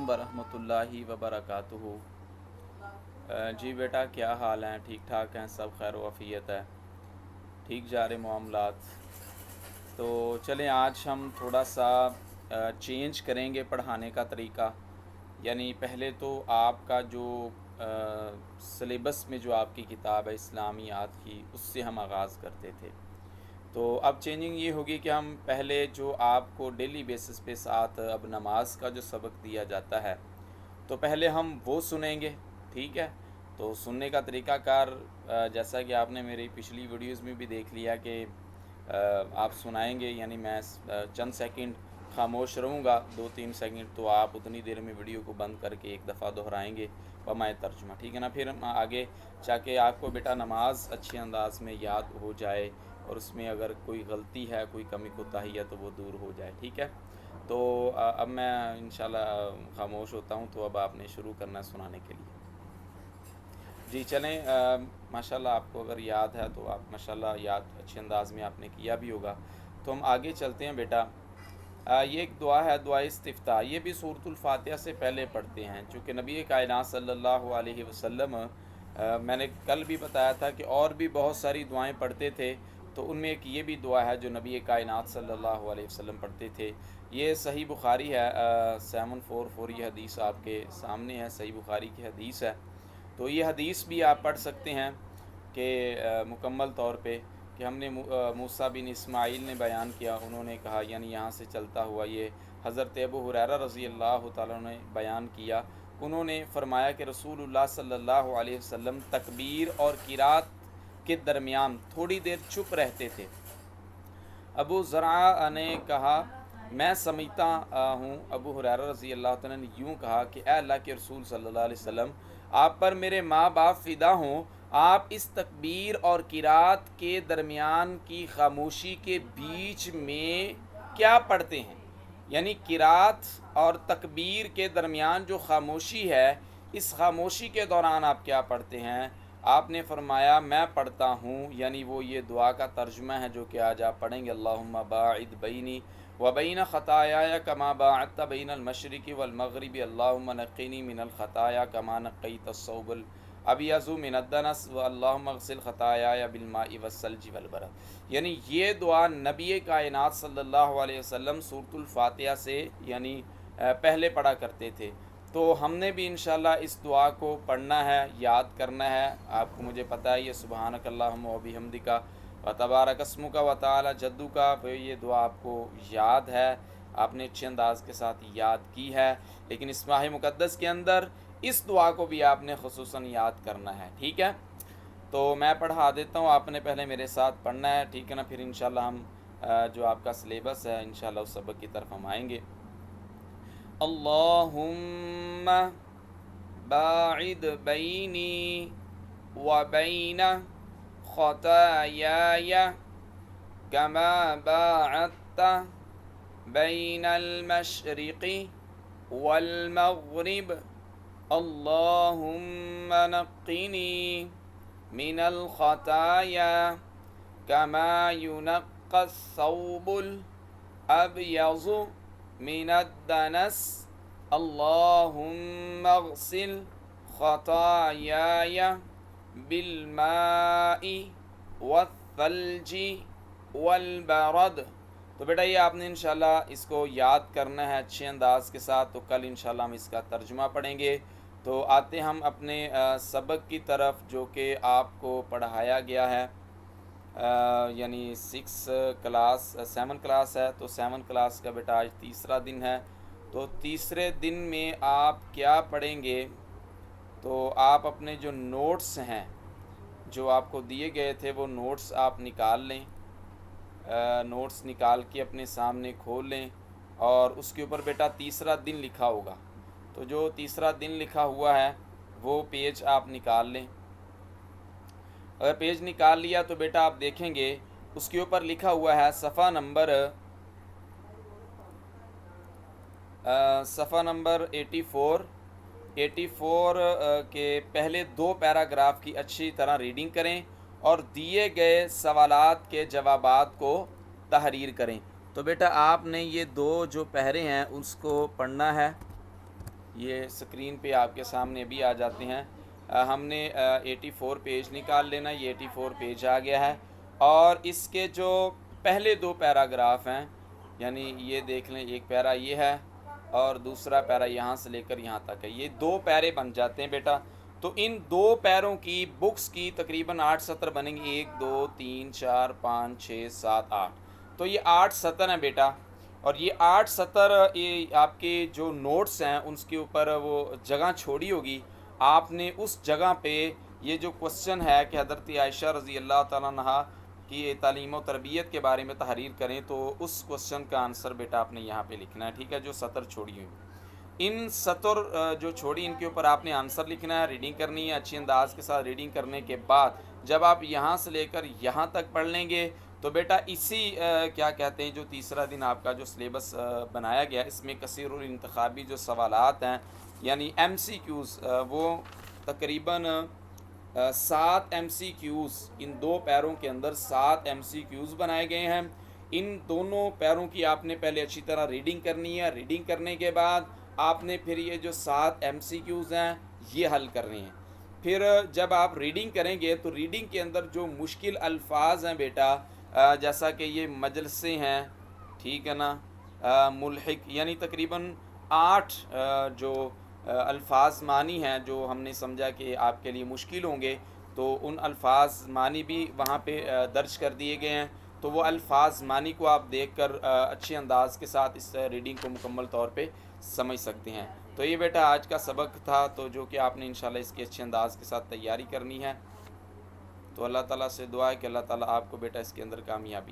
अलैकुम वरहमतुल्लाहि वबरकातुहू। जी बेटा, क्या हाल हैं? ठीक ठाक हैं? सब खैर वफ़ियत है? ठीक जा रहे मामलात? तो चलें, आज हम थोड़ा सा चेंज करेंगे पढ़ाने का तरीका। यानी पहले तो आपका जो सिलेबस में जो आपकी किताब है इस्लामियात की, उससे हम आगाज़ करते थे। तो अब चेंजिंग ये होगी कि हम पहले जो आपको डेली बेसिस पे साथ अब नमाज का जो सबक दिया जाता है, तो पहले हम वो सुनेंगे। ठीक है? तो सुनने का तरीक़ाकार जैसा कि आपने मेरी पिछली वीडियोस में भी देख लिया कि आप सुनाएंगे, यानी मैं चंद सेकंड खामोश रहूँगा, 2-3 सेकंड, तो आप उतनी देर में वीडियो को बंद करके एक दफ़ा दोहराएंगे बमाए तर्जुमा। ठीक है ना? फिर हम आगे जाके आपको बेटा नमाज अच्छे अंदाज में याद हो जाए और उसमें अगर कोई गलती है, कोई कमी कोताही है, तो वो दूर हो जाए। ठीक है? तो अब मैं इंशाल्लाह खामोश होता हूँ, तो अब आपने शुरू करना है सुनाने के लिए। जी चलें, माशाल्लाह आपको अगर याद है तो आप माशाल्लाह याद अच्छे अंदाज में आपने किया भी होगा। तो हम आगे चलते हैं बेटा। ये एक दुआ है, दुआ इस्तिफ्ताह। ये भी सूरतुल फातिहा से पहले पढ़ते हैं, चूँकि नबी कायनात सल्लल्लाहु अलैहि वसल्लम मैंने कल भी बताया था कि और भी बहुत सारी दुआएं पढ़ते थे, तो उनमें एक ये भी दुआ है जो नबी कायनात सल्लल्लाहु अलैहि वसल्लम पढ़ते थे। ये सही बुखारी है, 744, ये हदीस आपके सामने है, सही बुखारी की हदीस है। तो ये हदीस भी आप पढ़ सकते हैं कि मुकम्मल तौर पे कि हमने मूसा बिन इस्माइल ने बयान किया, उन्होंने कहा, यानी यहाँ से चलता हुआ ये हज़रत अबू हुरैरा रज़ी अल्लाह तआला ने बयान किया। उन्होंने फरमाया कि रसूलुल्लाह सल्लल्लाहु अलैहि वसल्लम तकबीर और किरात के दरमियान थोड़ी देर चुप रहते थे। अबू ज़रआ ने कहा, मैं समझता हूँ, अबू हुरैरा रज़ी अल्लाह तआला ने यूँ कहा कि ए अल्लाह के रसूल सल्लल्लाहु अलैहि वसल्लम, आप पर मेरे माँ बाप फ़िदा हों, आप इस तकबीर और किरात के दरमियान की खामोशी के बीच में क्या पढ़ते हैं? यानी किरात और तकबीर के दरमियान जो खामोशी है, इस खामोशी के दौरान आप क्या पढ़ते हैं? आपने फरमाया, मैं पढ़ता हूँ, यानी वो ये दुआ का तर्जुमा है जो कि आज आप पढ़ेंगे, अल्लाहुम्मा बाइद बैनी व बैन ख़ताया कमा बाअत बैन अलमशरिक़ि वल मग़रिबि, अल्लाहुम्मा नक़्क़िनी मिनल ख़ताया कमा नक़्क़ैत अस्सौबल अबियज़ु मिनद्दनस व अल्लाहुम्मा ग़सिल ख़ताया बिलमाइ वस्सल्जि वल बरद। यानी ये दुआ नबी कायनात सल्लल्लाहु अलैहि वसल्लम सूरतुल फातिहा से यानी पहले पढ़ा करते थे। तो हमने भी इंशाल्लाह इस दुआ को पढ़ना है, याद करना है। आपको मुझे पता है, ये सुबहानकल्लाहुम्मा व बिहम्दिका व तबारक अस्मुका व तआला जद्दुका, ये दुआ आपको याद है, आपने अच्छे अंदाज के साथ याद की है। लेकिन इस माह मुक़द्दस के अंदर इस दुआ को भी आपने ख़ुसूसन याद करना है। ठीक है? तो मैं पढ़ा देता हूँ, आपने पहले मेरे साथ पढ़ना है। ठीक है ना? फिर इंशाल्लाह हम जो आपका सिलेबस है, इंशाल्लाह उस सबक की तरफ हम आएंगे। अल्लाहुम्मा बाइद बैनी व बैन ख़तायाया कमा बाअत्ता बैनल मशरिक़ि वल मग़रिब, अल्लाहुम्मा नक़्क़िनी मिनल ख़ताया कमा युनक़्क़स सौबुल अबयज़ु मिनद्दनस, अल्लाहुम्मा ग़सिल ख़तायाया बिलमाइ वस्सल्जि वल बरद। तो बेटा ये आपने इंशाल्लाह इसको याद करना है अच्छे अंदाज के साथ। तो कल इंशाल्लाह हम इसका तर्जुमा पढ़ेंगे। तो आते हम अपने सबक की तरफ जो कि आपको पढ़ाया गया है, यानी 7 क्लास है। तो 7 क्लास का बेटा आज तीसरा दिन है। तो तीसरे दिन में आप क्या पढ़ेंगे? तो आप अपने जो नोट्स हैं जो आपको दिए गए थे, वो नोट्स आप निकाल लें। नोट्स निकाल के अपने सामने खोल लें और उसके ऊपर बेटा तीसरा दिन लिखा होगा। तो जो तीसरा दिन लिखा हुआ है वो पेज आप निकाल लें। अगर पेज निकाल लिया तो बेटा आप देखेंगे उसके ऊपर लिखा हुआ है सफ़ा नंबर 84 के पहले 2 पैराग्राफ की अच्छी तरह रीडिंग करें और दिए गए सवालात के जवाबात को तहरीर करें। तो बेटा आपने ये 2 जो पहरे हैं उसको पढ़ना है। یہ اسکرین پہ آپ کے سامنے بھی آ جاتے ہیں. ہم نے 84 پیج نکال لینا. یہ 84 پیج آ گیا ہے اور اس کے جو پہلے 2 پیراگراف ہیں یعنی یہ دیکھ لیں، ایک پیرا یہ ہے اور دوسرا پیرا یہاں سے لے کر یہاں تک ہے. یہ 2 پیرے بن جاتے ہیں بیٹا. تو ان 2 پیروں کی بکس کی تقریباً 8 سطر بنیں گے. 1 2 3 4 5 6 7 8. تو یہ 8 سطر ہیں بیٹا. اور یہ 8 سطر یہ آپ کے جو نوٹس ہیں اس کے اوپر وہ جگہ چھوڑی ہوگی. آپ نے اس جگہ پہ یہ جو کوسچن ہے کہ حضرت عائشہ رضی اللہ تعالیٰ عنہا کی تعلیم و تربیت کے بارے میں تحریر کریں، تو اس کوسچن کا آنسر بیٹا آپ نے یہاں پہ لکھنا ہے. ٹھیک ہے، جو سطر چھوڑی ہوئی ان سطر جو چھوڑی ان کے اوپر آپ نے آنسر لکھنا ہے، ریڈنگ کرنی ہے اچھی انداز کے ساتھ. ریڈنگ کرنے کے بعد جب آپ یہاں سے لے کر یہاں تک پڑھ لیں گے تو بیٹا اسی کیا کہتے ہیں جو تیسرا دن آپ کا جو سلیبس بنایا گیا اس میں کثیر الانتخابی جو سوالات ہیں یعنی ایم سی کیوز، وہ تقریباً 7 ایم سی کیوز ان 2 پیروں کے اندر 7 ایم سی کیوز بنائے گئے ہیں. ان دونوں پیروں کی آپ نے پہلے اچھی طرح ریڈنگ کرنی ہے. ریڈنگ کرنے کے بعد آپ نے پھر یہ جو 7 ایم سی کیوز ہیں یہ حل کرنے ہیں. پھر جب آپ ریڈنگ کریں گے تو ریڈنگ کے اندر جو مشکل الفاظ ہیں بیٹا جیسا کہ یہ مجلسیں ہیں، ٹھیک ہے نا، ملحق یعنی تقریباً 8 جو الفاظ معنی ہیں جو ہم نے سمجھا کہ آپ کے لیے مشکل ہوں گے، تو ان الفاظ معنی بھی وہاں پہ درج کر دیے گئے ہیں. تو وہ الفاظ معنی کو آپ دیکھ کر اچھے انداز کے ساتھ اس ریڈنگ کو مکمل طور پہ سمجھ سکتے ہیں. تو یہ بیٹا آج کا سبق تھا، تو جو کہ آپ نے انشاءاللہ اس کی اچھے انداز کے ساتھ تیاری کرنی ہے. تو اللہ تعالیٰ سے دعا ہے کہ اللہ تعالیٰ آپ کو بیٹا اس کے اندر کامیابیاں